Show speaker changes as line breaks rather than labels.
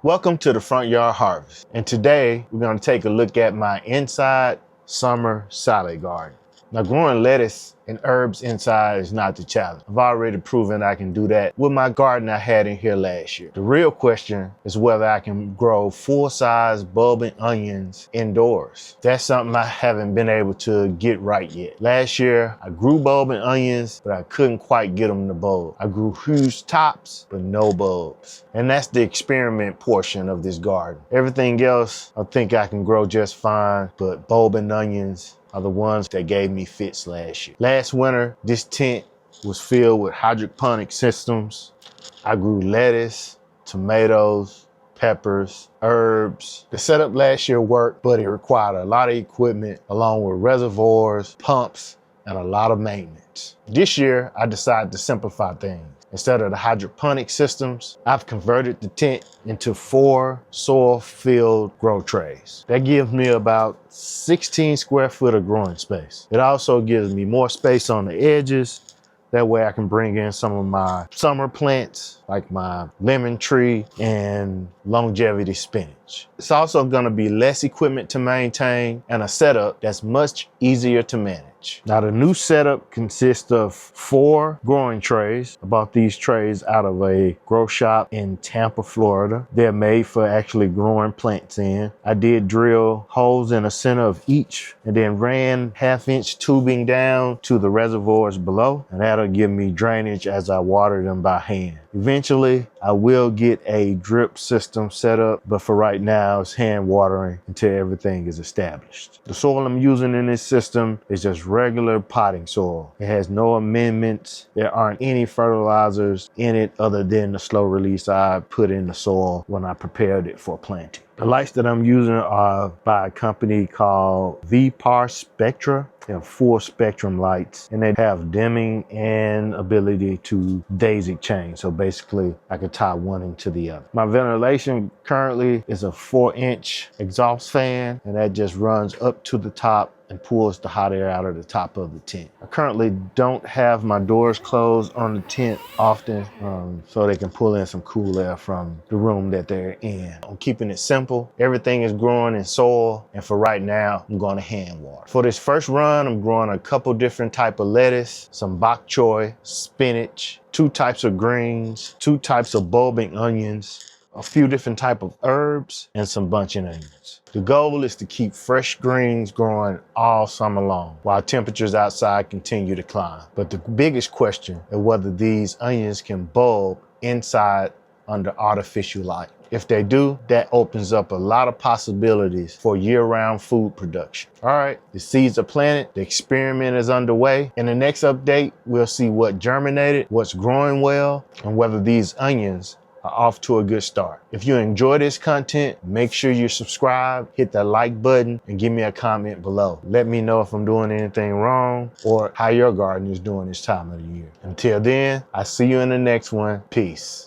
Welcome to the Front Yard Harvest, and today we're going to take a look at my inside summer salad garden. Now, growing lettuce and herbs inside is not the challenge. I've already proven I can do that with my garden I had in here last year. The real question is whether I can grow full-size bulbing onions indoors. That's something I haven't been able to get right yet. Last year, I grew bulbing onions, but I couldn't quite get them to bulb. I grew huge tops, but no bulbs. And that's the experiment portion of this garden. Everything else, I think I can grow just fine, but bulbing onions are the ones that gave me fits last year. Last winter, this tent was filled with hydroponic systems. I grew lettuce, tomatoes, peppers, herbs. The setup last year worked, but it required a lot of equipment along with reservoirs, pumps, and a lot of maintenance. This year, I decided to simplify things. Instead of the hydroponic systems, I've converted the tent into 4 soil-filled grow trays. That gives me about 16 square foot of growing space. It also gives me more space on the edges. That way I can bring in some of my summer plants, like my lemon tree and longevity spinach. It's also gonna be less equipment to maintain and a setup that's much easier to manage. Now, the new setup consists of 4 growing trays. I bought these trays out of a grow shop in Tampa, Florida. They're made for actually growing plants in. I did drill holes in the center of each and then ran 1/2-inch tubing down to the reservoirs below, and that'll give me drainage as I water them by hand. Eventually, I will get a drip system set up, but for right now, it's hand watering until everything is established. The soil I'm using in this system is just regular potting soil. It has no amendments. There aren't any fertilizers in it other than the slow release I put in the soil when I prepared it for planting. The lights that I'm using are by a company called V-Par Spectra. They have full spectrum lights, and they have dimming and ability to daisy chain. So basically, I could tie one into the other. My ventilation currently is a 4-inch exhaust fan, and that just runs up to the top and pulls the hot air out of the top of the tent. I currently don't have my doors closed on the tent often, so they can pull in some cool air from the room that they're in. I'm keeping it simple. Everything is growing in soil, and for right now, I'm going to hand water. For this first run, I'm growing a couple different types of lettuce, some bok choy, spinach, 2 types of greens, 2 types of bulbing onions, a few different types of herbs, and some bunching onions. The goal is to keep fresh greens growing all summer long while temperatures outside continue to climb. But the biggest question is whether these onions can bulb inside under artificial light. If they do, that opens up a lot of possibilities for year-round food production. All right, the seeds are planted, the experiment is underway. In the next update, we'll see what germinated, what's growing well, and whether these onions are off to a good start. If you enjoy this content, make sure you subscribe, hit that like button, and give me a comment below. Let me know if I'm doing anything wrong or how your garden is doing this time of the year. Until then, I'll see you in the next one. Peace.